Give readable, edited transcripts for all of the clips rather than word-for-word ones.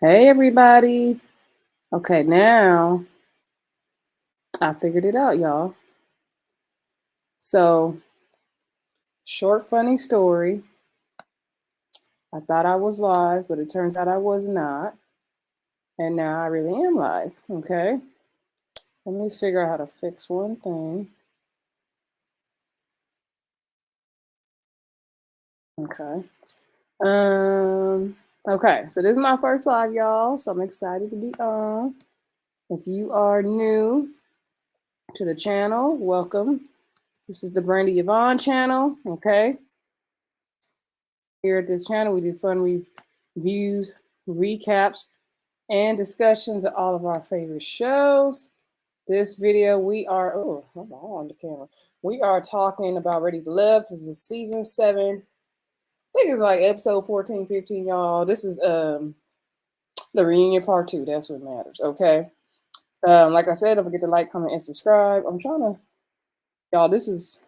Hey everybody. Okay, now I figured it out, y'all. So, short funny story. I thought I was live, but it turns out I was not. And now I really am live. Okay. Let me figure out how to fix one thing. Okay. Okay, so this is my first live, y'all. So I'm excited to be on. If you are new to the channel, welcome. This is the Brandy Yvonne channel. Okay. Here at this channel, we do fun reviews, recaps, and discussions of all of our favorite shows. This video, we are, oh, hold on the camera. We are talking about Ready to Love. This is season 7. I think it's like episode 14, 15, y'all. This is the reunion part 2. That's what matters, okay? Like I said, don't forget to like, comment, and subscribe. I'm trying to, y'all, this is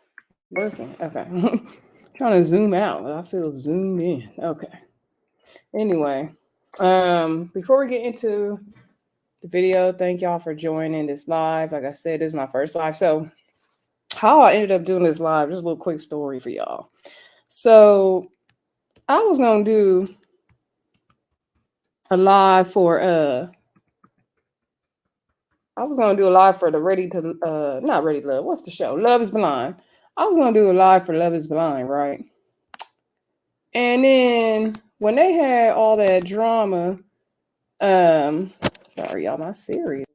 working. Okay. Trying to zoom out. I feel zoomed in. Okay. Anyway, before we get into the video, thank y'all for joining this live. Like I said, this is my first live. So, how I ended up doing this live, just a little quick story for y'all. So, I was gonna do a live for I was gonna do a live for the Ready to not Ready to Love. What's the show? Love is Blind. I was gonna do a live for Love is Blind, right? And then when they had all that drama, sorry y'all, my Siri.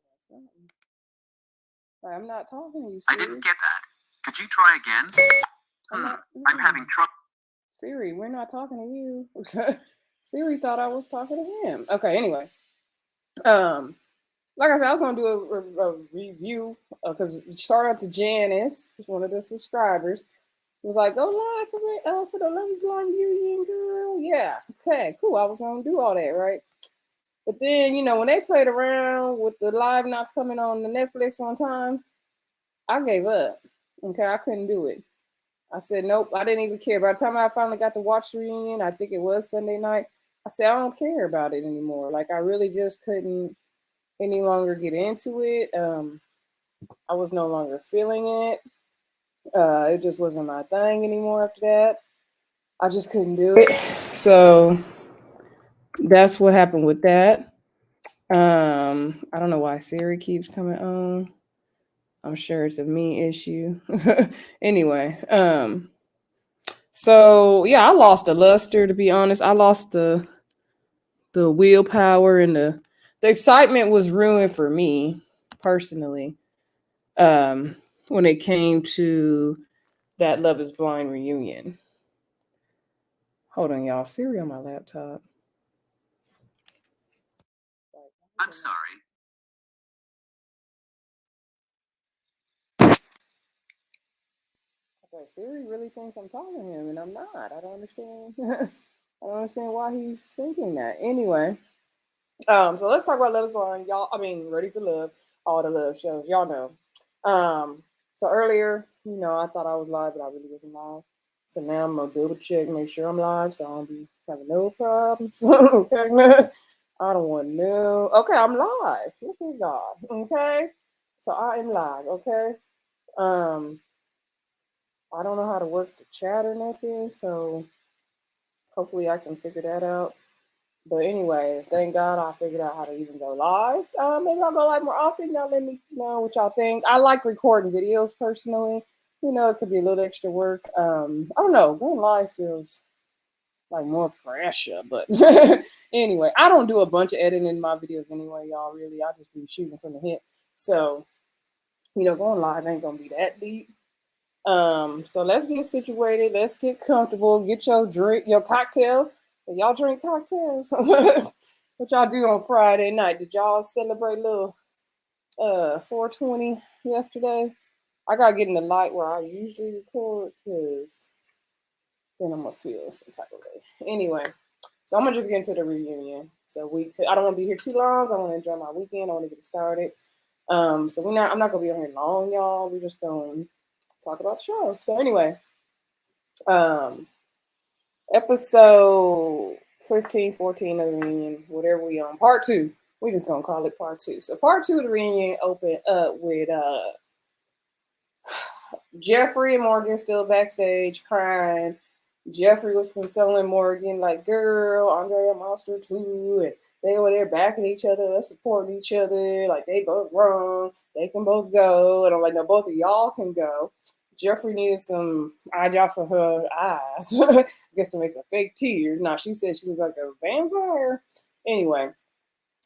I'm not talking to you, Siri. I didn't get that. Could you try again? I'm having trouble. Siri, we're not talking to you. Siri thought I was talking to him. Okay, anyway. Like I said, I was gonna do a review because shout out to Janice, one of the subscribers. Was like, go live for the Love is Blind reunion, girl. Yeah, okay, cool. I was gonna do all that, right? But then, when they played around with the live not coming on the Netflix on time, I gave up. Okay, I couldn't do it. I said, nope, I didn't even care. By the time I finally got to watch the reunion, I think it was Sunday night, I said, I don't care about it anymore. Like, I really just couldn't any longer get into it. I was no longer feeling it. It just wasn't my thing anymore after that. I just couldn't do it. So that's what happened with that. I don't know why Siri keeps coming on. I'm sure it's a me issue. Anyway, so yeah, I lost the luster, to be honest. I lost the willpower, and the excitement was ruined for me personally. When it came to that Love is Blind reunion. Hold on, y'all. Siri on my laptop. I'm sorry. Okay, Siri really thinks I'm talking to him, and I'm not. I don't understand. I don't understand why he's thinking that. Anyway, so let's talk about Love is Blind, y'all. I mean, Ready to Love, all the love shows, y'all know. So earlier, I thought I was live, but I really wasn't live. So now I'm gonna double check, make sure I'm live, so I don't be having no problems. Okay, I don't want no. Okay, I'm live. Look at God. Okay, so I am live. Okay, um, I don't know how to work the chat or nothing, so hopefully I can figure that out. But anyway, thank God I figured out how to even go live. Maybe I'll go live more often. Y'all let me know what y'all think. I like recording videos personally. It could be a little extra work. I don't know. Going live feels like more pressure, but anyway, I don't do a bunch of editing in my videos anyway, y'all. Really, I just be shooting from the hip. So, going live ain't gonna be that deep. So let's get situated. Let's get comfortable. Get your drink, your cocktail. Y'all drink cocktails? What y'all do on Friday night? Did y'all celebrate a little 420 yesterday? I gotta get in the light where I usually record because then I'm gonna feel some type of way. Anyway, so I'm gonna just get into the reunion. So I don't want to be here too long. I want to enjoy my weekend. I want to get started. So I'm not gonna be on here long, y'all. We're just gonna talk about the show. So anyway, episode 15, 14 of the reunion, whatever we on. Part 2. We just gonna call it part 2. So part 2 of the reunion opened up with Jeffrey and Morgan still backstage crying. Jeffrey was consoling Morgan, like, girl, Andre a monster too. And they were there backing each other up, supporting each other. Like, they both wrong. They can both go. And I'm like, no, both of y'all can go. Jeffrey needed some eye drops for her eyes. I guess to make some fake tears. Now, she said she was like a vampire. Anyway,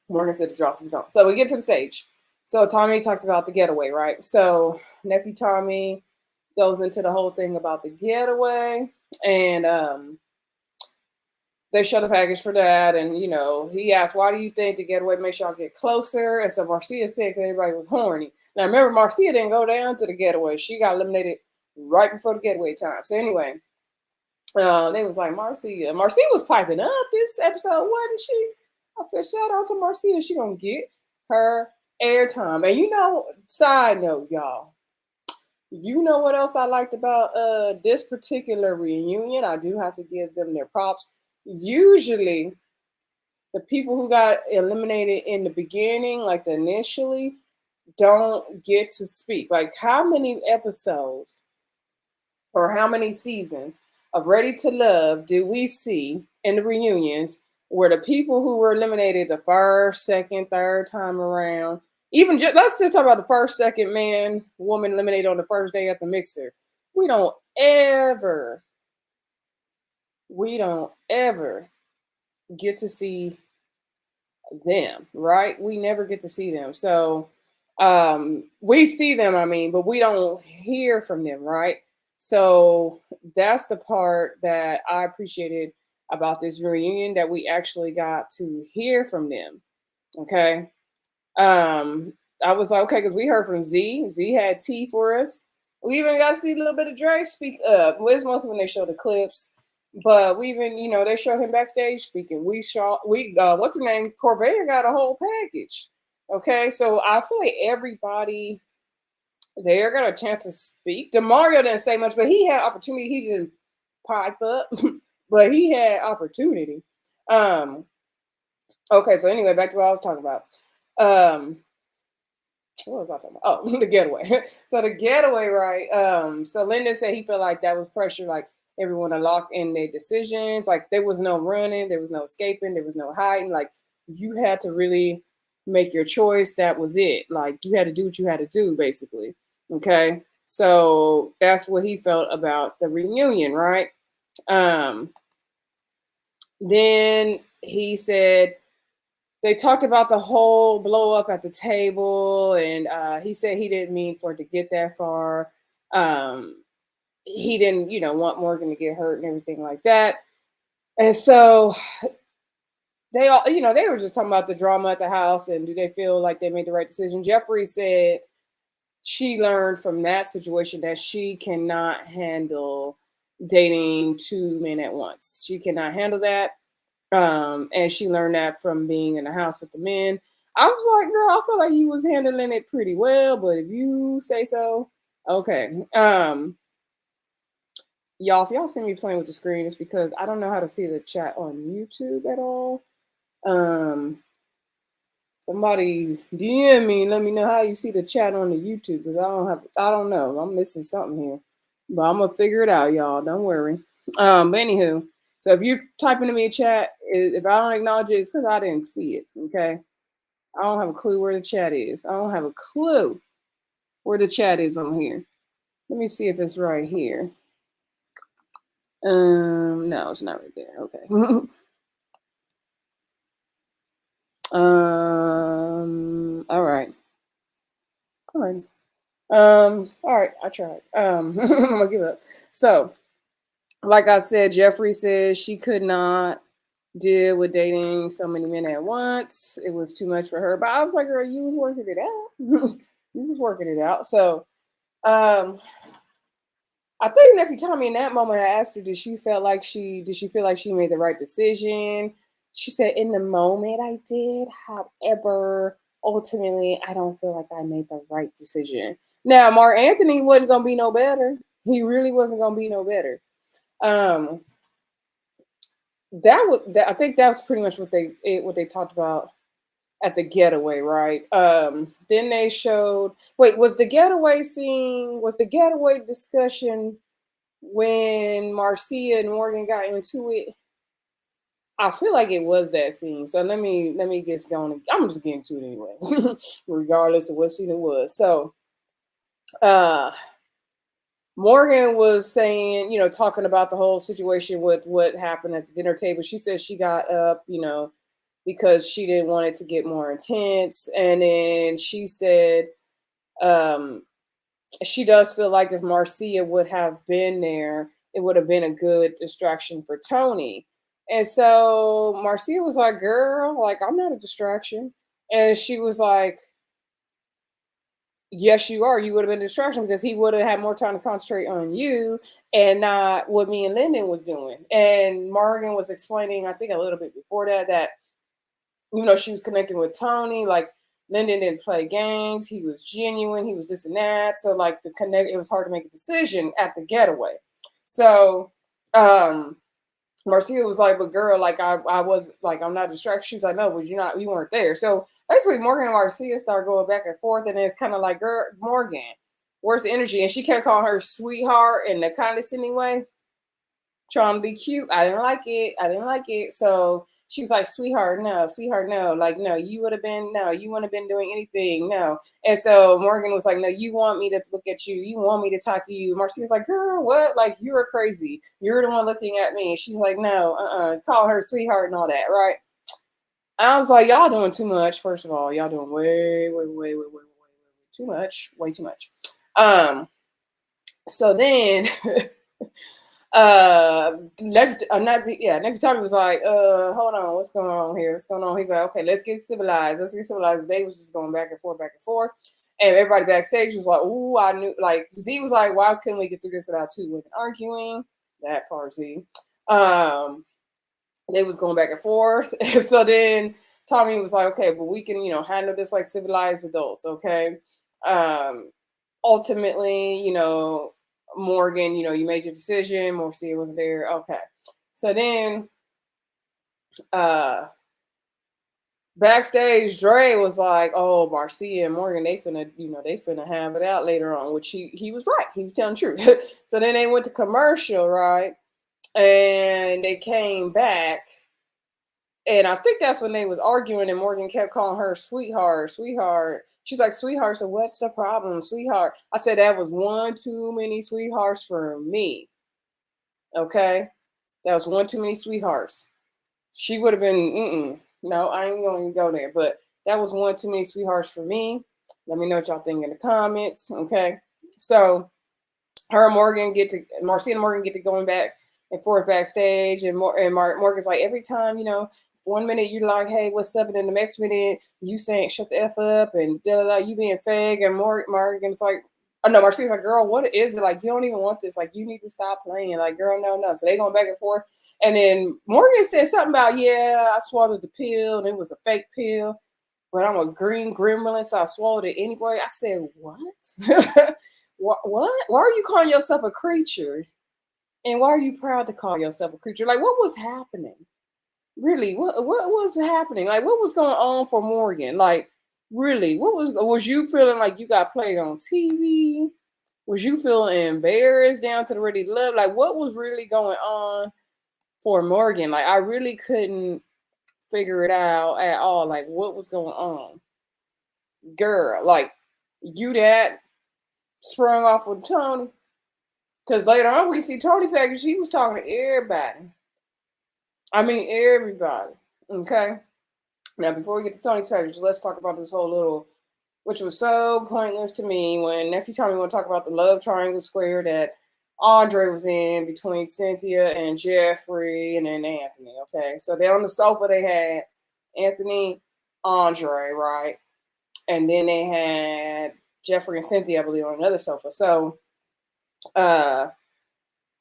Morgan said the drops is gone. So we get to the stage. So Tommy talks about the getaway, right? So nephew Tommy goes into the whole thing about the getaway, and they show the package for that, and he asked, why do you think the getaway makes y'all get closer? And so Marcia said because everybody was horny. Now remember, Marcia didn't go down to the getaway. She got eliminated right before the getaway time. So anyway, they was like, Marcia was piping up this episode, wasn't she? I said, shout out to Marcia. She gonna get her airtime. And side note, y'all, you know what else I liked about this particular reunion? I do have to give them their props. Usually, the people who got eliminated in the beginning, like initially, don't get to speak. Like, how many episodes or how many seasons of Ready to Love do we see in the reunions where the people who were eliminated the first, second, third time around, let's just talk about the first, second man, woman eliminated on the first day at the mixer. We don't ever get to see them, right? We never get to see them. So we see them, but we don't hear from them, right? So that's the part that I appreciated about this reunion, that we actually got to hear from them. Okay. I was like, okay, because we heard from Z. Z had tea for us. We even got to see a little bit of Dre speak up. Well, it's mostly when they show the clips. But we even, they showed him backstage speaking. What's her name? Corvea got a whole package. Okay, so I feel like everybody there got a chance to speak. DeMario didn't say much, but he had opportunity. He didn't pipe up, but he had opportunity. Okay, so anyway, back to what I was talking about. What was I talking about? Oh, the getaway. So the getaway, right? So Lyndon said he felt like that was pressure, like everyone to lock in their decisions. Like there was no running, there was no escaping, there was no hiding. Like you had to really make your choice. That was it. Like you had to do what you had to do, basically. Okay. So that's what he felt about the reunion, right? Then he said they talked about the whole blow up at the table, and he said he didn't mean for it to get that far. He didn't, want Morgan to get hurt and everything like that. And so they all, they were just talking about the drama at the house and do they feel like they made the right decision. Jeffrey said she learned from that situation that she cannot handle dating two men at once. She cannot handle that. And she learned that from being in the house with the men. I was like, girl, I feel like you was handling it pretty well, but if you say so, okay. Y'all, if y'all see me playing with the screen, it's because I don't know how to see the chat on YouTube at all. Somebody DM me and let me know how you see the chat on the YouTube, because I don't know. I'm missing something here. But I'm gonna figure it out, y'all. Don't worry. But anywho, so if you're typing to me in chat, if I don't acknowledge it, it's because I didn't see it. Okay. I don't have a clue where the chat is. I don't have a clue where the chat is on here. Let me see if it's right here. No, it's not right there. Okay. All right. All right, I tried. I'm gonna give up. So, like I said, Jeffrey says she could not deal with dating so many men at once. It was too much for her. But I was like, girl, you was working it out. You was working it out. So, I think nephew Tommy in that moment, I asked her, did she feel like she made the right decision? She said, in the moment I did. However, ultimately, I don't feel like I made the right decision. Now, Mark Anthony wasn't gonna be no better. He really wasn't gonna be no better. I think that was pretty much what they talked about at the getaway, right? Then they showed. Wait, was the getaway discussion when Marcia and Morgan got into it? I feel like it was that scene. So let me get going. I'm just getting to it anyway, regardless of what scene it was. So uh Morgan was saying, talking about the whole situation with what happened at the dinner table. She said she got up, because she didn't want it to get more intense. And then she said, um, she does feel like if Marcia would have been there, it would have been a good distraction for Tony. And so Marcia was like, girl, like, I'm not a distraction. And she was like, yes, you are. You would have been a distraction because he would have had more time to concentrate on you and not what me and Lyndon was doing. And Morgan was explaining, I think a little bit before that she was connecting with Tony. Like Lyndon didn't play games. He was genuine. He was this and that. So like it was hard to make a decision at the getaway. So Marcia was like, but girl, like I was like, I'm not distracted. She's like, no, but you weren't there. So basically Morgan and Marcia started going back and forth, and it's kind of like, girl, Morgan, where's the energy? And she kept calling her sweetheart in the condescending way, trying to be cute. I didn't like it. So she was like, sweetheart, no. Like, no, you wouldn't have been doing anything. No. And so Morgan was like, no, you want me to look at you. You want me to talk to you. Marcia was like, girl, what? Like, you're crazy. You're the one looking at me. And she's like, no, call her sweetheart and all that. Right. I was like, y'all doing too much. First of all, y'all doing way too much. Way too much. So then nephew Tommy was like, hold on, what's going on here? He's like, okay, let's get civilized. They was just going back and forth. And everybody backstage was like, ooh, I knew, like, Z was like, why couldn't we get through this without two women arguing? That part, Z. They was going back and forth. And so then Tommy was like, okay, but we can, handle this like civilized adults, okay? Ultimately, Morgan, you made your decision. Marcia wasn't there. Okay. So then backstage, Dre was like, oh, Marcia and Morgan, they finna have it out later on, which he was right. He was telling the truth. So then they went to commercial, right? And they came back. And I think that's when they was arguing, and Morgan kept calling her sweetheart. She's like, sweetheart, so what's the problem, sweetheart? I said, that was one too many sweethearts for me. Okay? That was one too many sweethearts. She would have been, no, I ain't going to go there. But that was one too many sweethearts for me. Let me know what y'all think in the comments. Okay? So Marcia and Morgan get to going back and forth backstage. And Morgan's like, every time, 1 minute you're like, hey, what's up? And then the next minute you saying, shut the F up and you being fake. And Morgan's like, oh no, Marcia's like, girl, what is it? Like, you don't even want this. Like, you need to stop playing. Like, girl, no. So they going back and forth. And then Morgan said something about, yeah, I swallowed the pill and it was a fake pill, but I'm a green gremlin, so I swallowed it anyway. I said, what? What? Why are you calling yourself a creature? And why are you proud to call yourself a creature? Like, what was happening? Really, what was happening? Like, what was going on for Morgan? Like, really, what was you feeling like you got played on TV? Was you feeling embarrassed down to the ready to love? Like, what was really going on for Morgan? Like, I really couldn't figure it out at all. Like, what was going on? Girl, like, you that sprung off with Tony? Because later on, we see Tony Package, he was talking to everybody. I mean, everybody. Okay? Now, before we get to Tony's package, let's talk about this whole little, which was so pointless to me when Nephew Tommy want to talk about the love triangle square that Andre was in between Cynthia and Jeffrey and then Anthony. Okay? So they on the sofa, they had Anthony, Andre, right? And then they had Jeffrey and Cynthia, I believe, on another sofa. So,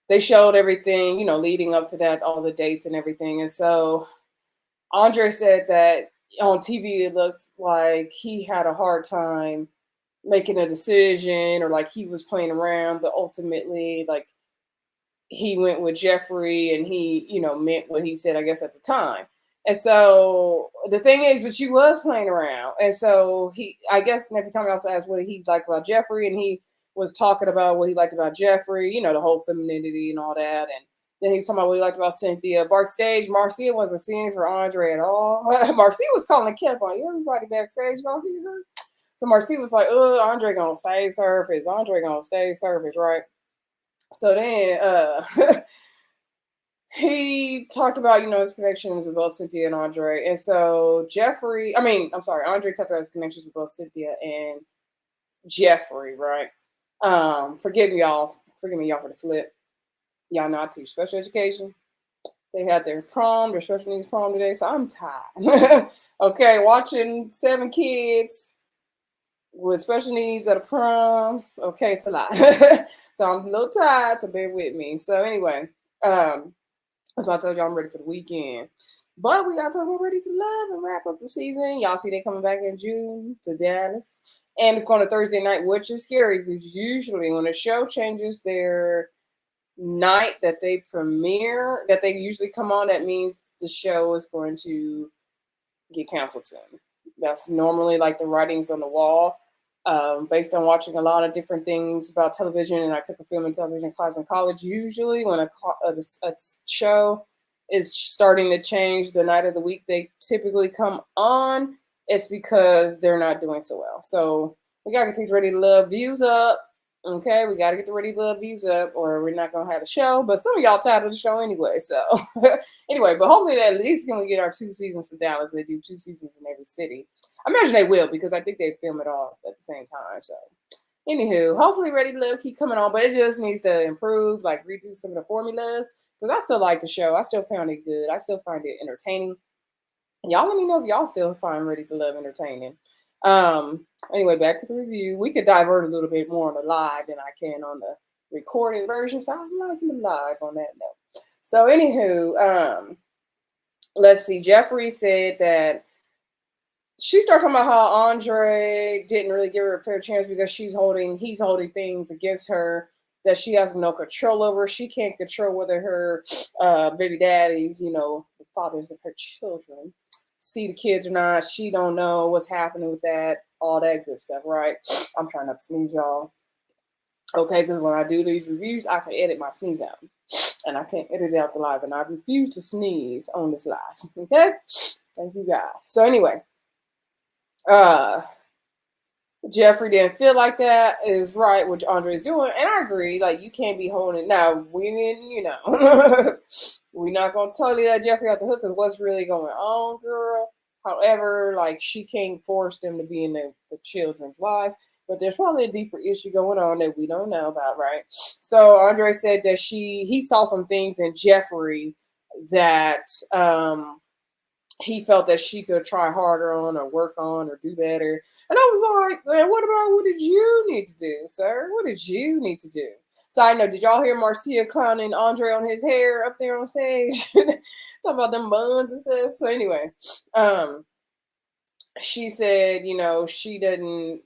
they showed everything, leading up to that, all the dates and everything. And so Andre said that on TV, it looked like he had a hard time making a decision or like he was playing around, but ultimately, like, he went with Jeffrey and he, meant what he said, I guess, at the time. And so the thing is, but you was playing around. And so I guess every time I also asked what he's like about Jeffrey, and he was talking about what he liked about Jeffrey, the whole femininity and all that. And then he's talking about what he liked about Cynthia. Backstage, Marcia wasn't seeing for Andre at all. Marcia was calling Kev on everybody backstage. So Marcia was like, oh, Andre gonna stay surface. Andre gonna stay surface, right? So then he talked about, his connections with both Cynthia and Andre. And so Andre talked about his connections with both Cynthia and Jeffrey, right? Forgive me, y'all for the slip. Y'all know I teach special education. They had their special needs prom today, so I'm tired. Okay, watching 7 kids with special needs at a prom. Okay, it's a lot. So I'm a little tired, so bear with me. So anyway, so I told you I'm ready for the weekend. But we got to talk about Ready to Love and wrap up the season. Y'all see they coming back in June to Dallas. And it's going to Thursday night, which is scary because usually when a show changes their night that they premiere, that they usually come on, that means the show is going to get canceled soon. That's normally like the writings on the wall. Based on watching a lot of different things about television, and I took a film and television class in college. Usually when a show is starting to change the night of the week they typically come on, it's because they're not doing so well. So we got to get these Ready to Love views up. Okay, we got to get the Ready to Love views up or we're not going to have a show. But some of y'all tired of the show anyway. So anyway, but hopefully at least can we get our 2 seasons for Dallas. They do 2 seasons in every city. I imagine they will because I think they film it all at the same time. So anywho, hopefully Ready to Love keep coming on, but it just needs to improve, like redo some of the formulas because I still like the show. I still found it good. I still find it entertaining. Y'all let me know if y'all still find Ready to Love entertaining. Anyway, back to the review. We could divert a little bit more on the live than I can on the recorded version, so I'm liking the live on that note. So anywho, let's see. Jeffrey said that she started talking about how Andre didn't really give her a fair chance because he's holding things against her that she has no control over. She can't control whether her baby daddies, the fathers of her children, see the kids or not. She don't know what's happening with that, all that good stuff, right? I'm trying not to sneeze, y'all. Okay, because when I do these reviews, I can edit my sneeze out. And I can't edit it out the live, and I refuse to sneeze on this live. Okay? Thank you, God. So anyway, Jeffrey didn't feel like that is right, which Andre is doing, and I agree. Like, you can't be holding it. Now, we didn't, we're not gonna totally let Jeffrey out the hook because what's really going on, girl. However, like, she can't force them to be in the children's life, but there's probably a deeper issue going on that we don't know about, right? So Andre said that he saw some things in Jeffrey that he felt that she could try harder on or work on or do better. And I was like, man, what did you need to do, sir? What did you need to do? Side note, did y'all hear Marcia clowning Andre on his hair up there on stage? Talking about them buns and stuff. So anyway, she said, she didn't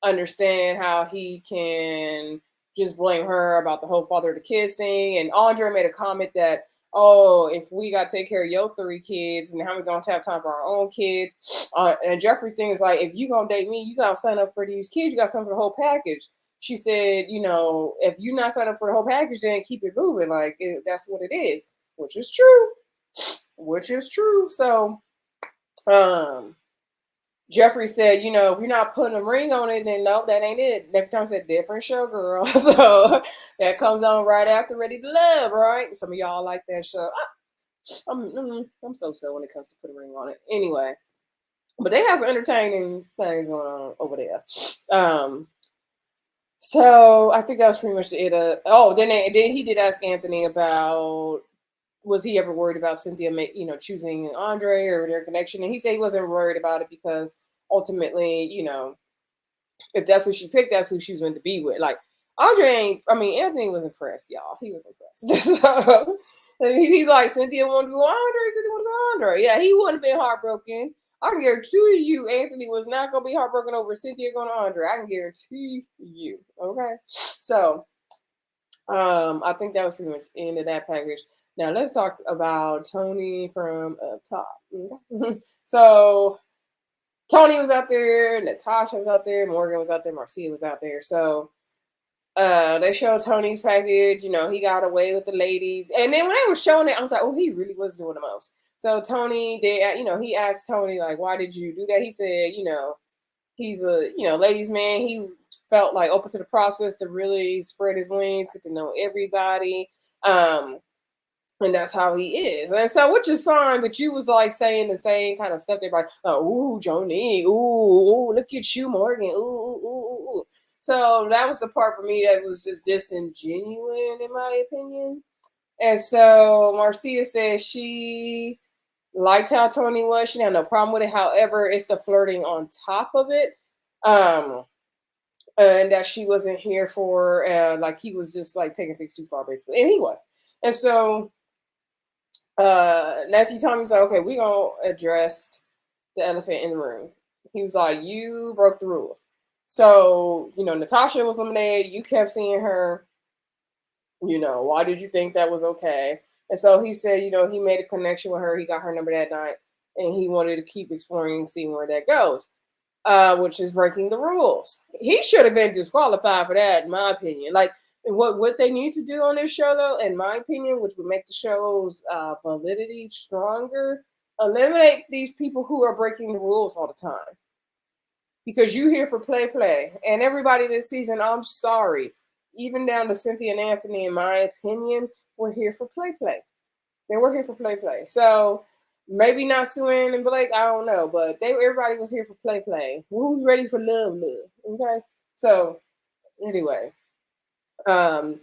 understand how he can just blame her about the whole father of the kids thing. And Andre made a comment that, oh, if we got to take care of your 3 kids and how we going to have time for our own kids. And Jeffrey's thing is like, if you going to date me, you got to sign up for these kids. You got to sign up for the whole package. She said, if you're not signing up for the whole package, then keep it moving. Like, that's what it is, which is true. So, Jeffrey said, if you're not putting a ring on it, then no, that ain't it. Next time I said different show, girl. So that comes on right after Ready to Love, right? Some of y'all like that show. I'm so when it comes to put a ring on it. Anyway, but they have some entertaining things going on over there. So I think that was pretty much it. Then he did ask Anthony about, was he ever worried about Cynthia, choosing Andre or their connection? And he said he wasn't worried about it because ultimately, if that's who she picked, that's who she was meant to be with. Like, Anthony was impressed, y'all. He was impressed. So, he's like, Cynthia wanted to go Andre. Yeah, he wouldn't have been heartbroken. I can guarantee you, Anthony was not going to be heartbroken over Cynthia going to Andre. I can guarantee you. Okay? So, I think that was pretty much the end of that package. Now let's talk about Tony from up top. So Tony was out there, Natasha was out there, Morgan was out there, Marcia was out there. So they showed Tony's package. He got away with the ladies, and then when they were showing it, I was like, oh, he really was doing the most. So Tony did, he asked Tony like, why did you do that? He said, he's a ladies man. He felt like open to the process to really spread his wings, get to know everybody. And that's how he is. And so, which is fine, but you was like saying the same kind of stuff. They're like, ooh, Joni, ooh, look at you, Morgan, ooh. So that was the part for me that was just disingenuous, in my opinion. And so Marcia says she liked how Tony was. She had no problem with it. However, it's the flirting on top of it. And that she wasn't here for, like he was just like taking things too far, basically. And he was. And so nephew Tommy's like, okay, we're gonna address the elephant in the room. He was like, you broke the rules. So, Natasha was eliminated. You kept seeing her. Why did you think that was okay? And so he said, he made a connection with her. He got her number that night, and he wanted to keep exploring and seeing where that goes, which is breaking the rules. He should have been disqualified for that, in my opinion. Like, what they need to do on this show, though, in my opinion, which would make the show's validity stronger, eliminate these people who are breaking the rules all the time. Because you here for play. And everybody this season, I'm sorry, even down to Cynthia and Anthony, in my opinion, we're here for play. They were here for play. So maybe not Sue-Ann and Blake, I don't know, but everybody was here for play. Who's ready for love? Okay. So anyway, I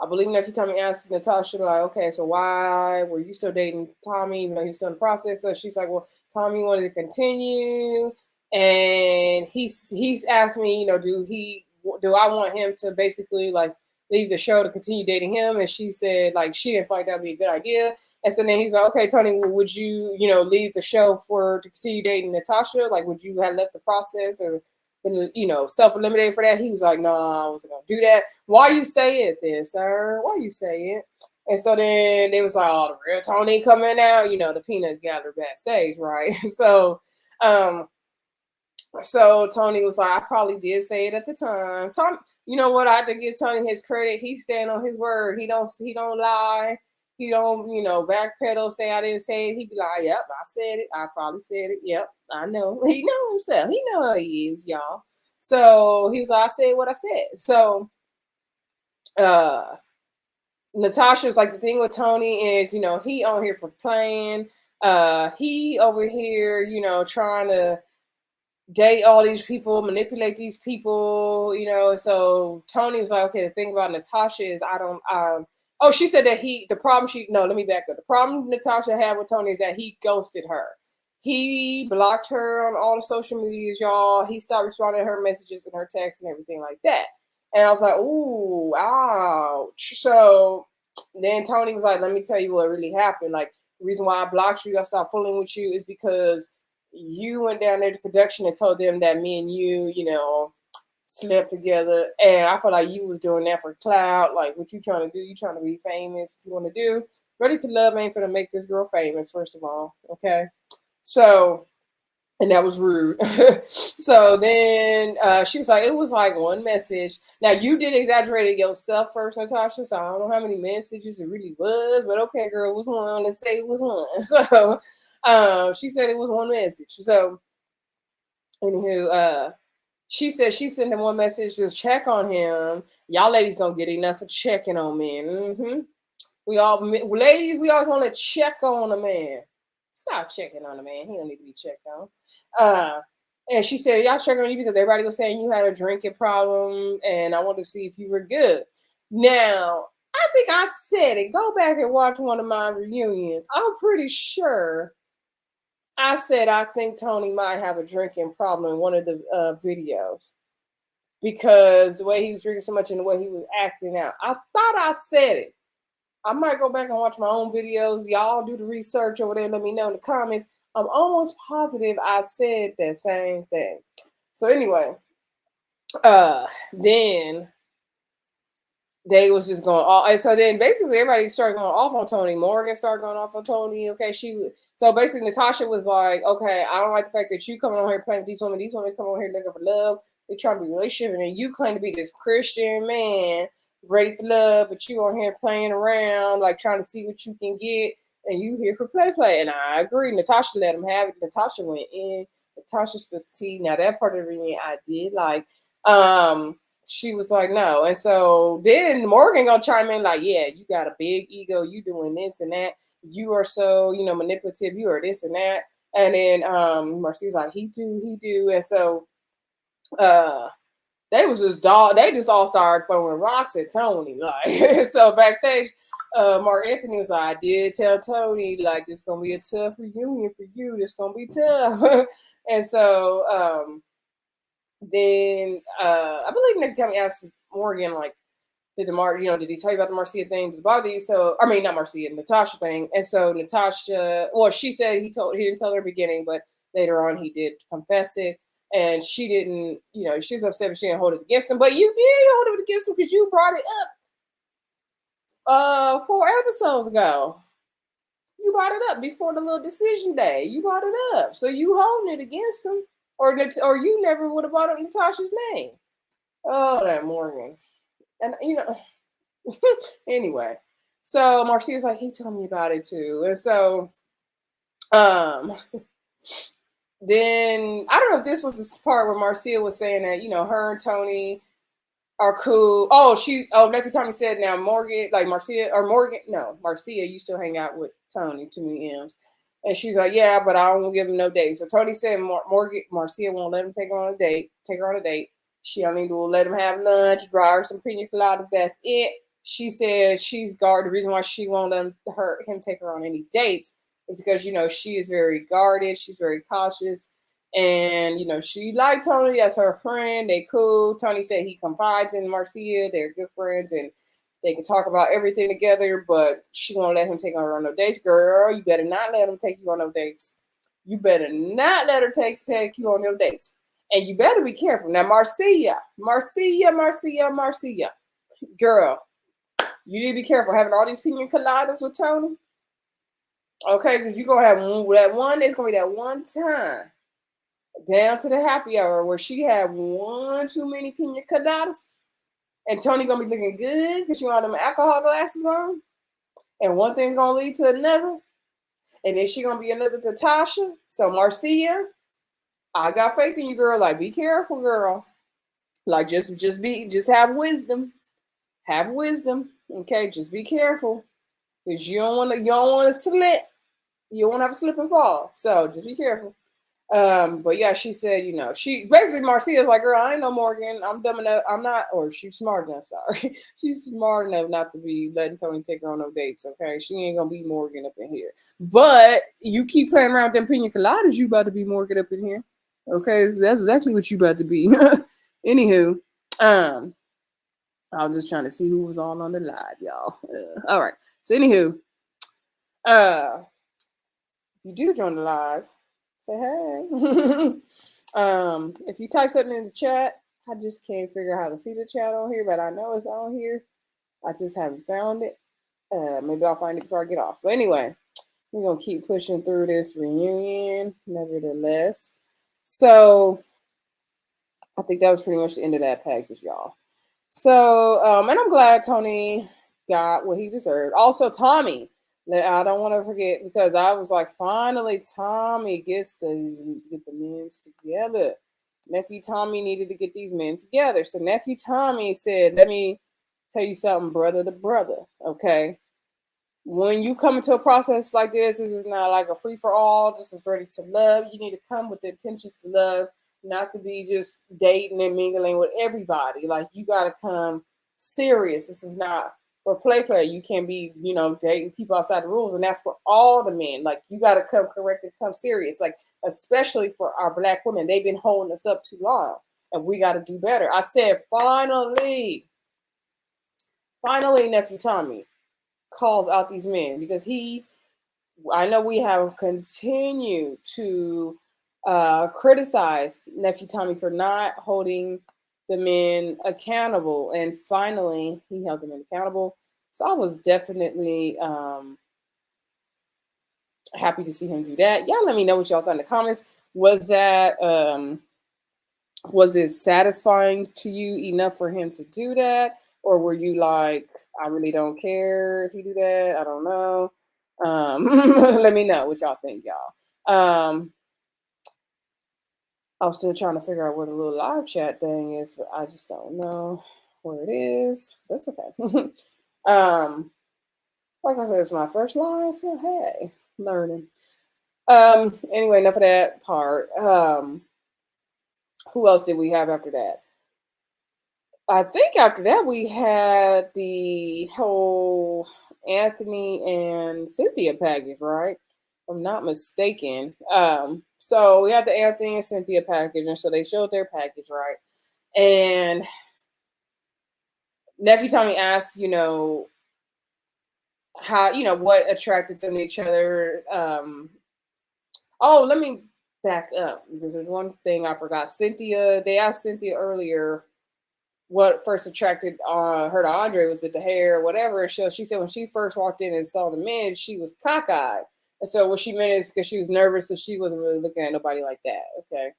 believe Nephew Tommy asked Natasha, like, okay, so why were you still dating Tommy even though he's still in the process? So she's like, well, Tommy wanted to continue, and he's asked me, do I want him to basically like leave the show to continue dating him? And she said like she didn't think that'd be a good idea. And so then he's like, okay, Tony, would you leave the show to continue dating Natasha? Like, would you have left the process or been self-eliminated for that? He was like, no, I wasn't gonna do that. Why you say it then, sir? Why you say it? And so then they was like, oh, the real Tony coming out, the peanut gallery backstage, right? So Tony was like, I probably did say it at the time. Tom, you know what? I have to give Tony his credit. He stand on his word. He don't lie. He don't, backpedal, say I didn't say it. He'd be like, yep, I said it. I probably said it. Yep, I know. He know himself. He know how he is, y'all. So he was like, I said what I said. So Natasha's like, the thing with Tony is, he on here for playing. He over here, trying to date all these people, manipulate these people, so Tony was like, okay, the thing about Natasha is she said that the problem Natasha had with Tony is that he ghosted her. He blocked her on all the social medias, y'all. He stopped responding to her messages and her texts and everything like that. And I was like, ooh, ouch. So then Tony was like, let me tell you what really happened. Like, the reason why I blocked you, I stopped fooling with you, is because you went down there to production and told them that me and you, slept together. And I felt like you was doing that for clout. Like, what you trying to do? You trying to be famous? What you want to do? Ready to Love ain't finna make this girl famous, first of all. Okay. So, and that was rude. So then she was like, it was like one message. Now, you did exaggerate it yourself first, Natasha, so I don't know how many messages it really was, but okay, girl, it was one. Let's say it was one. So she said it was one message. So, anywho, she said she sent him one message, just check on him. Y'all ladies don't get enough of checking on men. Ladies, we always want to check on a man. Stop checking on a man. He don't need to be checked on. And she said, y'all checking on you because everybody was saying you had a drinking problem, and I wanted to see if you were good. Now, I think I said it. Go back and watch one of my reunions. I'm pretty sure I said I think Tony might have a drinking problem in one of the videos because the way he was drinking so much and the way he was acting out. I thought I said it. I might go back and watch my own videos. Y'all do the research over there. Let me know in the comments. I'm almost positive I said that same thing. So anyway, then they was just going off. And so then basically everybody started going off on Tony. Morgan started going off on Tony. Okay, so basically Natasha was like, okay, I don't like the fact that you coming on here playing with these women. These women come on here looking for love. They're trying to be in a relationship, and then you claim to be this Christian man ready for love, but you on here playing around, like trying to see what you can get, and you here for play. And I agree. Natasha let him have it. Natasha went in. Natasha spilled the tea. Now that part of the reunion I did like. She was like, no. And so then Morgan gonna chime in like, yeah, you got a big ego. You doing this and that. You are so, manipulative. You are this and that. And then Marcy was like, he do. And so they was just they just all started throwing rocks at Tony. Like, so backstage, Mark Anthony was like, I did tell Tony, like, this gonna be a tough reunion for you. This gonna be tough. And so then I believe next time he asked Morgan, like, did he tell you about the Marcia thing? Did it bother you? So, I mean, not Marcia, Natasha thing. And so Natasha, well, she said he didn't tell her in the beginning, but later on he did confess it. And she didn't, she's upset, but she didn't hold it against him. But you did hold it against him because you brought it up 4 episodes ago. You brought it up before the little decision day. You brought it up. So you holding it against him. Or you never would have brought up Natasha's name. Oh, that Morgan. And, anyway. So Marcia's like, he told me about it too. And so then, I don't know if this was the part where Marcia was saying that, her and Tony are cool. Nephew Tommy said now Morgan, like Marcia you still hang out with Tony, too many M's. And she's like, yeah, but I don't give him no date. So Tony said Marcia won't let him take her on a date. She only will let him have lunch, draw her some pina coladas. That's it. She said she's guarded. The reason why she won't let him take her on any dates is because, she is very guarded. She's very cautious. And, she liked Tony as her friend. They cool. Tony said he confides in Marcia. They're good friends and they can talk about everything together, but she won't let him take her on no dates. Girl, you better not let him take you on no dates. You better not let her take you on no dates. And you better be careful. Now, Marcia. Girl, you need to be careful having all these pina coladas with Tony. Okay, because you're going to have that one. It's going to be that one time down to the happy hour where she had one too many pina coladas. And Tony gonna be looking good because she want them alcohol glasses on. And one thing gonna lead to another. And then she gonna be another Natasha. So Marcia, I got faith in you, girl. Like, be careful, girl. Like, just have wisdom. Have wisdom. Okay, just be careful. Because you don't wanna slip. You don't want to have a slip and fall. So just be careful. But yeah, she said, she basically Marcia's like, girl, I ain't no Morgan. I'm dumb enough. I'm not, or she's smart enough. Sorry, she's smart enough not to be letting Tony take her on no dates. Okay, she ain't gonna be Morgan up in here. But you keep playing around with them pina coladas, you about to be Morgan up in here. Okay, so that's exactly what you about to be. Anywho, I was just trying to see who was all on the live, y'all. All right. So anywho, if you do join the live, say hey. If you type something in the chat, I just can't figure out how to see the chat on here, but I know it's on here. I just haven't found it. Maybe I'll find it before I get off. But anyway, we're gonna keep pushing through this reunion, nevertheless. So I think that was pretty much the end of that package, y'all. So, and I'm glad Tony got what he deserved. Also, Tommy. I don't want to forget because I was like, finally, Tommy gets the men together. Nephew Tommy needed to get these men together. So Nephew Tommy said, let me tell you something, brother to brother, okay? When you come into a process like this is not like a free-for-all, this is ready to love. You need to come with the intentions to love, not to be just dating and mingling with everybody. Like, you got to come serious. This is not for play. You can't be, dating people outside the rules. And that's for all the men. Like, you got to come correct and come serious. Like, especially for our Black women. They've been holding us up too long. And we got to do better. I said, finally, Nephew Tommy calls out these men because I know we have continued to criticize Nephew Tommy for not holding the men accountable. And finally, he held the men accountable. So I was definitely happy to see him do that. Y'all let me know what y'all thought in the comments. Was it satisfying to you enough for him to do that? Or were you like, I really don't care if you do that? I don't know. Let me know what y'all think, y'all. I was still trying to figure out where the little live chat thing is, but I just don't know where it is. That's okay. Like I said, it's my first live, so hey, learning. Anyway, enough of that part. Who else did we have after that? I think after that we had the whole Anthony and Cynthia package, right? If I'm not mistaken. So we had the Anthony and Cynthia package, and so they showed their package, right? And Nephew Tommy asked, how, what attracted them to each other. Oh, let me back up because there's one thing I forgot. They asked Cynthia earlier what first attracted her to Andre. Was it the hair or whatever? So she said when she first walked in and saw the men, she was cockeyed. And so what she meant is because she was nervous, so she wasn't really looking at nobody like that. Okay.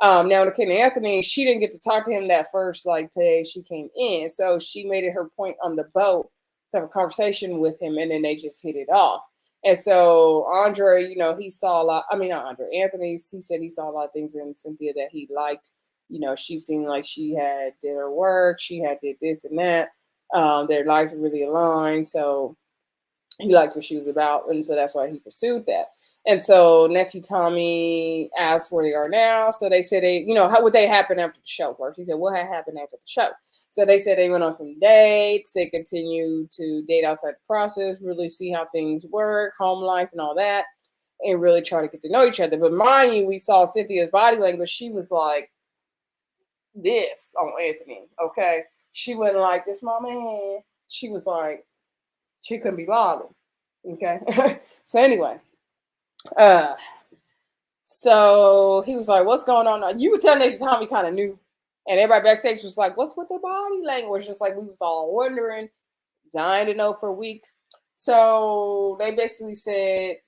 Now when it came to Anthony, she didn't get to talk to him that first, like today she came in. So she made it her point on the boat to have a conversation with him, and then they just hit it off. And so Andre, he saw a lot. I mean, not Andre, Anthony, he said he saw a lot of things in Cynthia that he liked. She seemed like she had did her work. She had did this and that. Their lives were really aligned. So he liked what she was about. And so that's why he pursued that. And so Nephew Tommy asked where they are now. So they said how would they happen after the show first? He said, what had happened after the show? So they said they went on some dates. They continued to date outside the process, really see how things work, home life and all that, and really try to get to know each other. But mind you, we saw Cynthia's body language. She was like, this on Anthony, okay? She wasn't like, this my man. She was like, she couldn't be bothered, okay? So anyway, so he was like, what's going on? You would tell Nathan Tommy kind of knew. And everybody backstage was like, what's with their body language? Just like we was all wondering, dying to know for a week. So they basically said,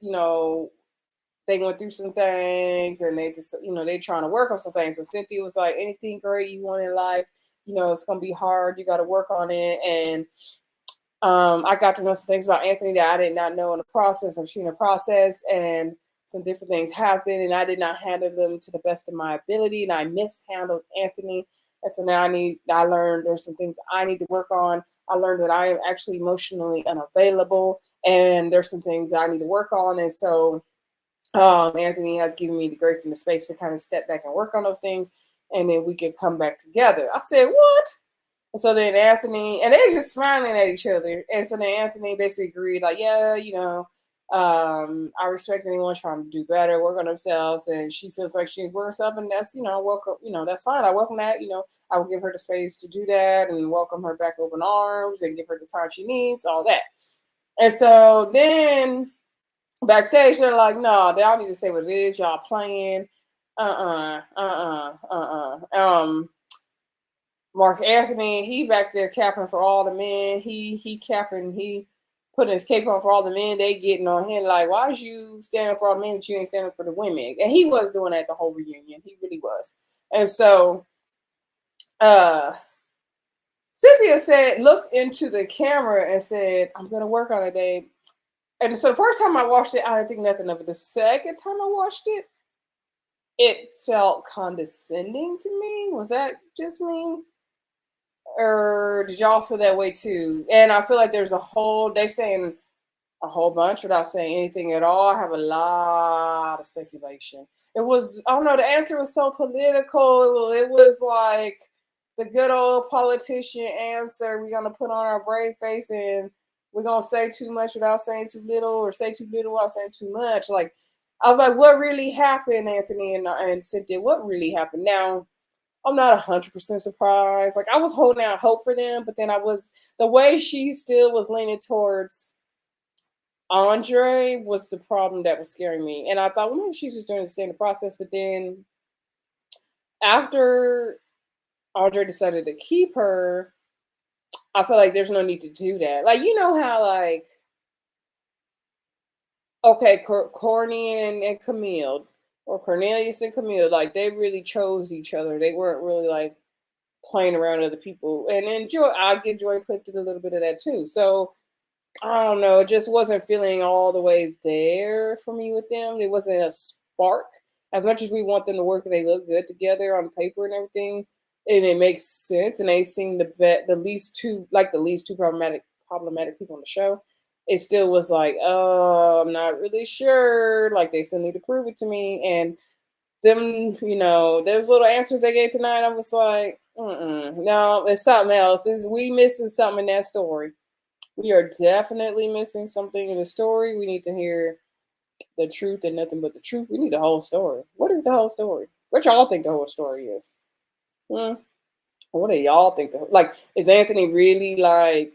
they went through some things and they just, they trying to work on some things. So Cynthia was like, anything great you want in life, it's going to be hard. You got to work on it. And I got to know some things about Anthony that I did not know in the process. I'm seeing the process, and some different things happened, and I did not handle them to the best of my ability, and I mishandled Anthony. And so now I learned there's some things I need to work on. I learned that I am actually emotionally unavailable, and there's some things I need to work on. And so Anthony has given me the grace and the space to kind of step back and work on those things, and then we can come back together. I said, what? And so then Anthony, and they were just smiling at each other. And so then Anthony basically agreed, like, yeah, I respect anyone trying to do better, work on themselves, and she feels like she works up, and that's, welcome, that's fine. I welcome that, I will give her the space to do that and welcome her back open arms and give her the time she needs, all that. And so then backstage, they're like, no, they all need to say what it is. Y'all playing. Mark Anthony, he back there capping for all the men. He capping, he putting his cape on for all the men. They getting on him like, why is you standing for all the men but you ain't standing for the women? And he was doing that the whole reunion. He really was. And so Cynthia looked into the camera and said, I'm gonna work on it, babe. And so the first time I watched it, I didn't think nothing of it. The second time I watched it, it felt condescending to me. Was that just me? Or did y'all feel that way too? And I feel like they saying a whole bunch without saying anything at all. I have a lot of speculation. I don't know, the answer was so political. It was like the good old politician answer. We're going to put on our brave face and we're going to say too much without saying too little, or say too little without saying too much. Like, I was like, what really happened, Anthony and Cynthia? What really happened? Now, I'm not 100% surprised. Like, I was holding out hope for them, but then the way she still was leaning towards Andre was the problem that was scaring me. And I thought, well, maybe she's just doing the same process. But then after Andre decided to keep her, I feel like there's no need to do that. Like, you know how, like, okay, Corny and Camille, or Cornelius and Camille, like they really chose each other. They weren't really like playing around with other people. And then Joy, I get Joy Clifton a little bit of that too. So I don't know, it just wasn't feeling all the way there for me with them. It wasn't a spark. As much as we want them to work and they look good together on paper and everything, and it makes sense, and they seem the least two problematic people on the show. It still was like, oh, I'm not really sure. Like they still need to prove it to me. And them, those little answers they gave tonight, I was like, no, it's something else. We missing something in that story. We are definitely missing something in the story. We need to hear the truth and nothing but the truth. We need the whole story. What is the whole story? What y'all think the whole story is? Hmm? What do y'all think? Like, is Anthony really like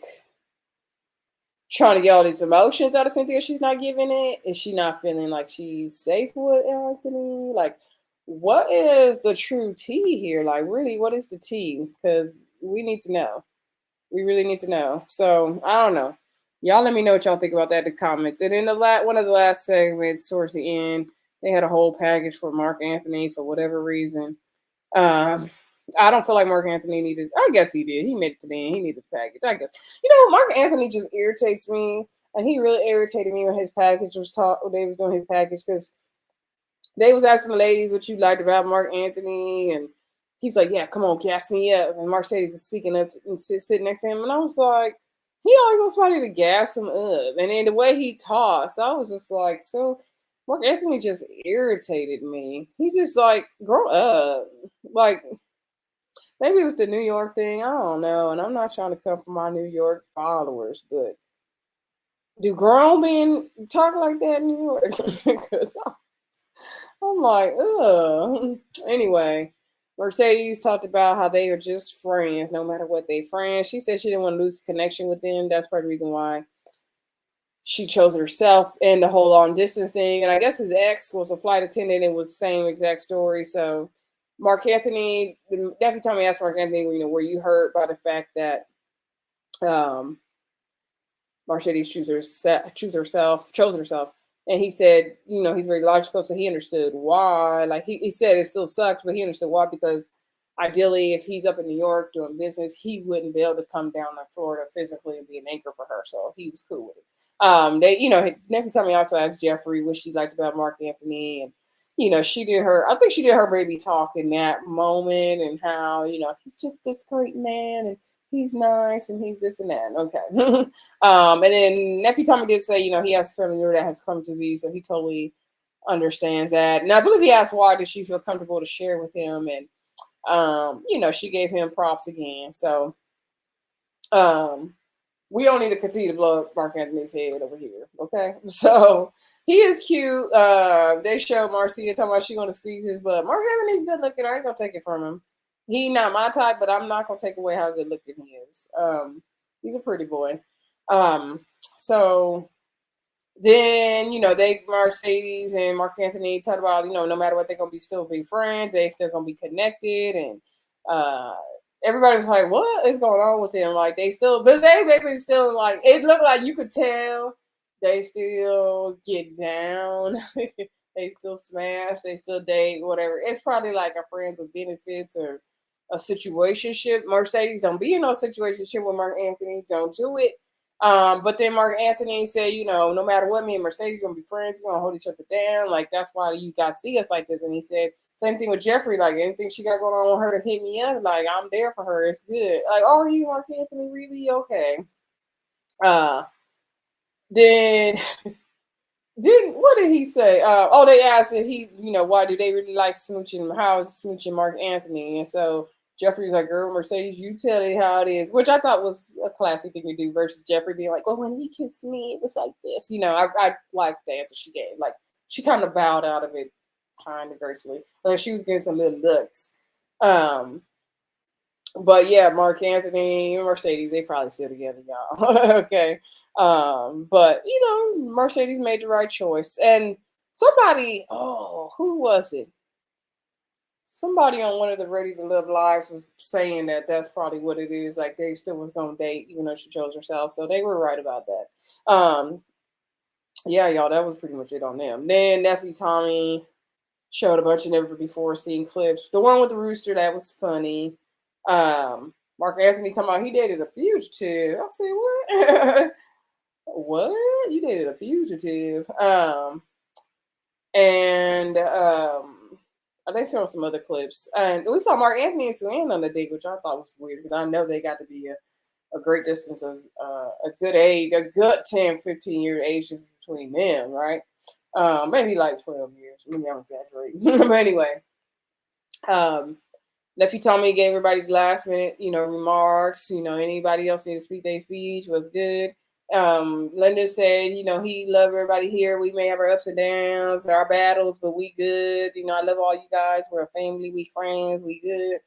trying to get all these emotions out of Cynthia? She's not giving it. Is she not feeling like she's safe with Anthony? Like, what is the true tea here? Like, really, what is the tea? Because we need to know. We really need to know. So I don't know. Y'all let me know what y'all think about that in the comments. And in one of the last segments towards the end, they had a whole package for Mark Anthony for whatever reason. Um, I don't feel like Mark Anthony needed. I guess he did. He made it to the end. He needed the package. I guess Mark Anthony just irritates me, and he really irritated me when his package was taught. When they was doing his package because they was asking the ladies what you liked about Mark Anthony, and he's like, "Yeah, come on, gas me up." And Mercedes is speaking up and sitting next to him, and I was like, he always wants somebody to gas him up. And then the way he talks, I was just like, so Mark Anthony just irritated me. He's just like, grow up. Like, maybe it was the New York thing. I don't know. And I'm not trying to come for my New York followers, but do grown men talk like that in New York? Because I'm like, ugh. Anyway, Mercedes talked about how they are just friends, no matter what they friends. She said she didn't want to lose the connection with them. That's part of the reason why she chose herself and the whole long distance thing. And I guess his ex was a flight attendant. It was the same exact story. So Mark Anthony, every time I asked Mark Anthony, were you hurt by the fact that Mercedes chose herself, and he said, he's very logical, so he understood why. Like he said, it still sucks, but he understood why, because ideally, if he's up in New York doing business, he wouldn't be able to come down to Florida physically and be an anchor for her. So he was cool with it. Every time he also asked Jeffrey what she liked about Mark Anthony, and I think she did her baby talk in that moment, and how he's just this great man, and he's nice, and he's this and that. Okay. And then Nephew Tommy did say, he has a family member that has Crohn's disease, so he totally understands that. And I believe he asked why did she feel comfortable to share with him, and she gave him props again. So we don't need to continue to blow up Mark Anthony's head over here. Okay. So he is cute. They show Marcia talking about she gonna squeeze his butt. Mark Anthony's good looking. I ain't gonna take it from him. He not my type, but I'm not gonna take away how good looking he is. He's a pretty boy. So then, they Mercedes and Mark Anthony talk about, no matter what, they're gonna still be friends, they still gonna be connected. And everybody was like, what is going on with them? Like they basically still, like, it looked like you could tell they still get down. They still smash, they still date, whatever. It's probably like a friends with benefits or a situationship. Mercedes don't be in no situationship with Mark Anthony. Don't do it. But then Mark Anthony said, no matter what, me and Mercedes gonna be friends. We're gonna hold each other down. Like, that's why you guys see us like this. And he said, same thing with Jeffrey. Like, anything she got going on with her to hit me up, like, I'm there for her. It's good. Like, oh, are you Mark Anthony? Really? Okay. Then what did he say? They asked if he, why do they really like smooching? How is smooching Mark Anthony? And so Jeffrey's like, girl, Mercedes, you tell it how it is, which I thought was a classic thing to do, versus Jeffrey being like, well, when he kissed me, it was like this. I liked the answer she gave. Like, she kind of bowed out of it kind of gracefully. Like, she was getting some little looks. But yeah, Mark Anthony and Mercedes, they probably still together, y'all. Okay. But Mercedes made the right choice. And somebody, who was it? somebody on one of the Ready to Love lives was saying that that's probably what it is. Like Dave still was gonna date, even though she chose herself. So they were right about that. Yeah, y'all, that was pretty much it on them. Then nephew Tommy showed a bunch of never before seen clips. The one with the rooster, that was funny. Mark Anthony talking about he dated a fugitive. I said, what? What? You dated a fugitive? And they showed some other clips, and we saw Mark Anthony and Suanne on the date, which I thought was weird because I know they got to be a great distance of a good age, a good 10, 15-year age difference between them, right? Maybe like 12 years. Maybe I'm exaggerating. But anyway, nephew Tommy gave everybody last minute, remarks. Anybody else need to speak their speech was good. Linda said, he loved everybody here. We may have our ups and downs, our battles, but we good. I love all you guys. We're a family. We friends. We good.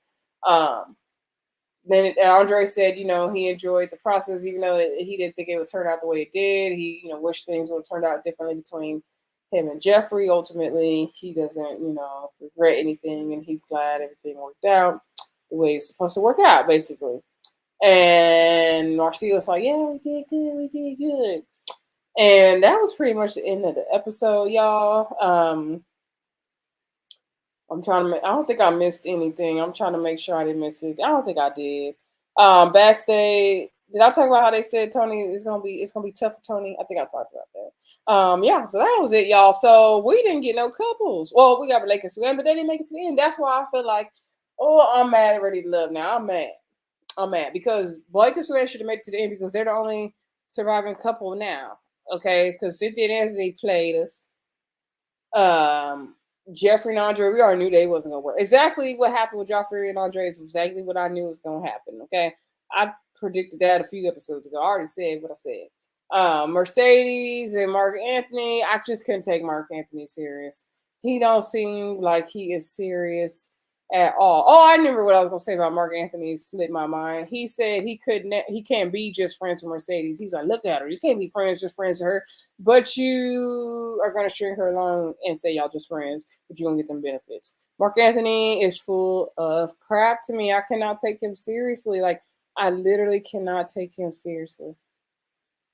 Then Andre said, he enjoyed the process, even though he didn't think it would turn out the way it did. He, wished things would have turned out differently between him and Jeffrey. Ultimately, he doesn't, regret anything, and he's glad everything worked out the way it's supposed to work out, basically. And Marcia was like, yeah, we did good. And that was pretty much the end of the episode, y'all. I don't think I missed anything. I'm trying to make sure I didn't miss it. I don't think I did. Backstage, did I talk about how they said Tony it's gonna be tough for Tony? I think I talked about that. Yeah, so that was it, y'all. So we didn't get no couples. Well, we got Blake and Suanne, but they didn't make it to the end. That's why I feel like, I'm mad at Ready to Love now. I'm mad because Blake and Suanne should have made it to the end because they're the only surviving couple now. Okay, because Cynthia and Anthony played us. Jeffrey and Andre, we already knew they wasn't gonna work. Exactly what happened with Jeffrey and Andre is exactly what I knew was gonna happen. Okay, I predicted that a few episodes ago. I already said what I said. Mercedes and Mark Anthony, I just couldn't take Mark Anthony serious. He don't seem like he is serious at all. Oh, I remember what I was gonna say about Mark Anthony. Slipped my mind. He said he can't be just friends with Mercedes. He's like, look at her. You can't be just friends with her, but you are gonna string her along and say y'all just friends, but you're gonna get them benefits. Mark Anthony is full of crap to me. I cannot take him seriously. Like, I literally cannot take him seriously.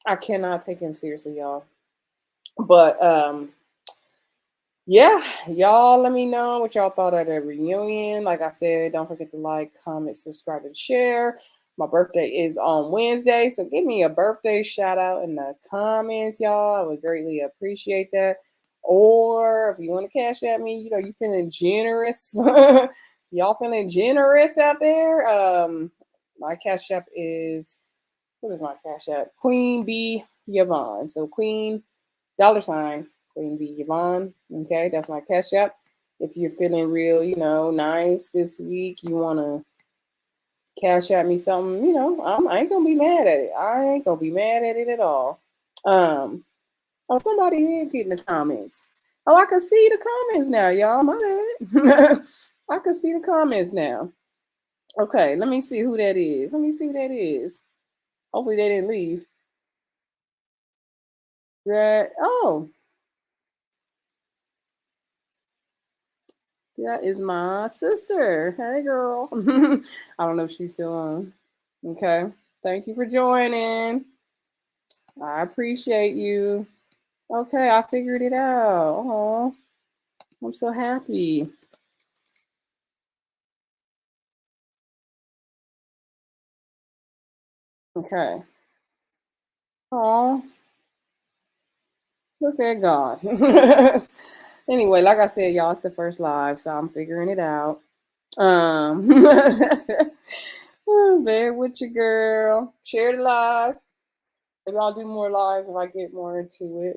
I cannot take him seriously, y'all. But yeah, y'all let me know what y'all thought of the reunion. Like I said, don't forget to like, comment, subscribe, and share. My birthday is on Wednesday, so give me a birthday shout out in the comments, y'all. I would greatly appreciate that. Or if you want to cash at me, you feeling generous. Y'all feeling generous out there? My cash app is, what is my cash app? Queen B Yvonne. So Queen $ Queen B Yvonne. Okay, that's my cash app. If you're feeling real, nice this week, you want to cash at me something, I ain't gonna be mad at it. I ain't gonna be mad at it at all. Oh, somebody did get in the comments. Oh, I can see the comments now, y'all. My bad. I can see the comments now. Okay, let me see who that is. Hopefully they didn't leave. Right. Oh, that is my sister. Hey, girl. I don't know if she's still on. Okay. Thank you for joining. I appreciate you. Okay, I figured it out. Oh, I'm so happy. Okay. Oh, look at God. Anyway, like I said, y'all, it's the first live, so I'm figuring it out. Bear with you, girl. Share the live. Maybe I'll do more lives if I get more into it,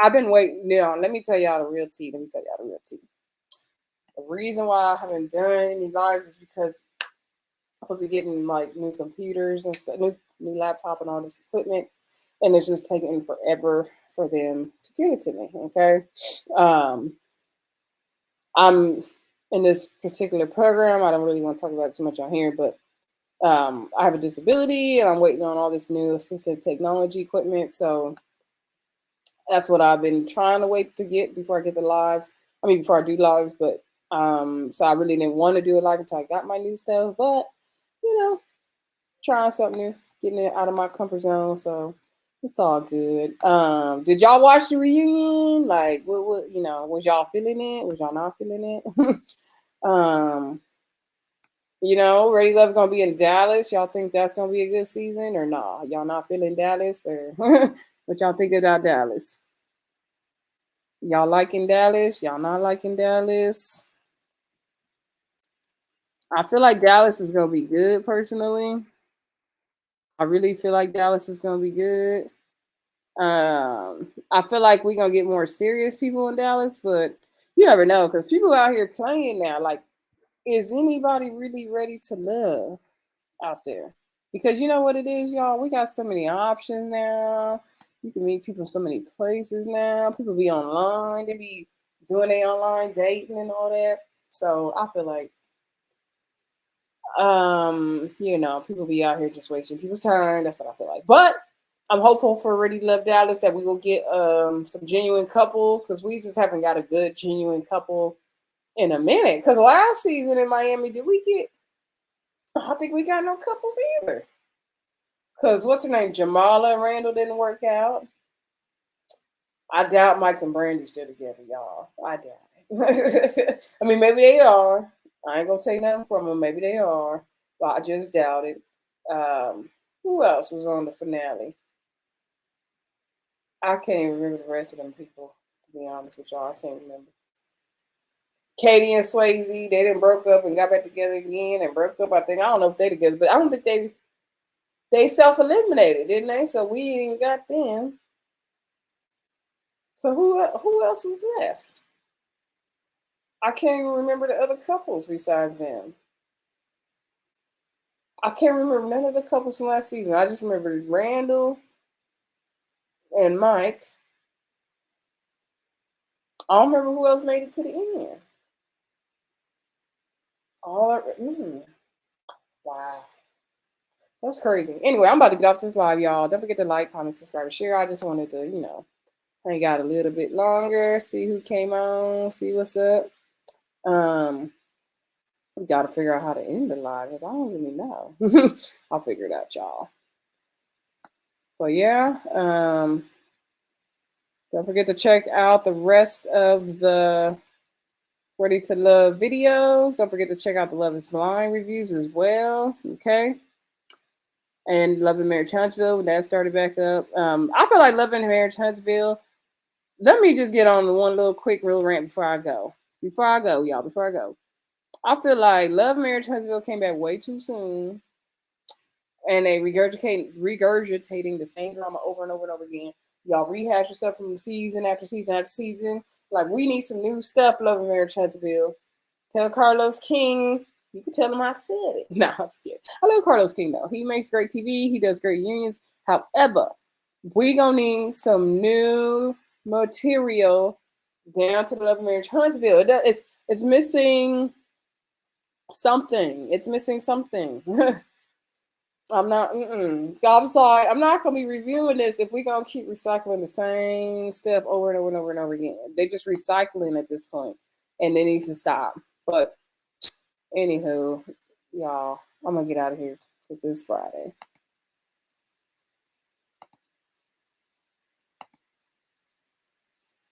I've been waiting. Let me tell y'all the real tea. The reason why I haven't done any lives is because I'm supposed to be getting like new computers and stuff, new laptop and all this equipment, and it's just taking forever for them to give it to me. Okay. I'm in this particular program. I don't really want to talk about it too much on here, but I have a disability and I'm waiting on all this new assistive technology equipment. So that's what I've been trying to wait to get before I get the lives. Before I do lives, but So I really didn't want to do it like until I got my new stuff, but you know, trying something new, getting it out of my comfort zone. So it's all good. Did y'all watch the reunion? Like, what, was y'all feeling it? Was y'all not feeling it? Ready Love gonna be in Dallas. Y'all think that's gonna be a good season or nah? Y'all not feeling Dallas or what y'all think about Dallas? Y'all liking Dallas? Y'all not liking Dallas? I feel like Dallas is gonna be good personally. I really feel like Dallas is gonna be good. I feel like we're gonna get more serious people in Dallas, but you never know because people out here playing now. Like, is anybody really ready to love out there? Because you know what it is, y'all. We got so many options now. You can meet people so many places now. People be online. They be doing their online dating and all that. So I feel like people be out here just wasting people's time. That's what I feel like. But I'm hopeful for Ready to Love Dallas that we will get some genuine couples because we just haven't got a good genuine couple in a minute. Because last season in Miami, did we get? I don't think we got no couples either. Because what's her name? Jamala and Randall didn't work out. I doubt Mike and Brandy's still together, y'all. I doubt it. I mean, maybe they are. I ain't gonna say nothing from them. Maybe they are, but I just doubt it. Who else was on the finale? I can't even remember the rest of them people. To be honest with y'all, I can't remember. Katie and Swayze, they didn't broke up and got back together again and broke up. I don't know if they together, but I don't think they self-eliminated, didn't they? So we ain't even got them. So who else is left? I can't even remember the other couples besides them. I can't remember none of the couples from last season. I just remember Randall and Mike. I don't remember who else made it to the end. Wow. That's crazy. Anyway, I'm about to get off this live, y'all. Don't forget to like, comment, subscribe, and share. I just wanted to, hang out a little bit longer, see who came on, see what's up. We got to figure out how to end the live because I don't really know. I'll figure it out, y'all. But yeah, don't forget to check out the rest of the Ready to Love videos. Don't forget to check out the Love is Blind reviews as well. Okay. And Love and Marriage Huntsville, when that started back up. I feel like Love and Marriage Huntsville. Let me just get on one little quick real rant before I go. Before I go. I feel like Love Marriage Huntsville came back way too soon. And they regurgitating the same drama over and over and over again. Y'all rehashing stuff from season after season after season. Like, we need some new stuff, Love and Marriage Huntsville. Tell Carlos King, you can tell him I said it. No, I'm just kidding. I love Carlos King, though. He makes great TV. He does great unions. However, we gonna need some new material down to the Love and Marriage Huntsville. It's missing something. It's missing something. I'm not. I'm sorry. I'm not gonna be reviewing this if we're gonna keep recycling the same stuff over and over and over and over again. They're just recycling at this point, and they need to stop. But anywho, y'all, I'm gonna get out of here because it's Friday.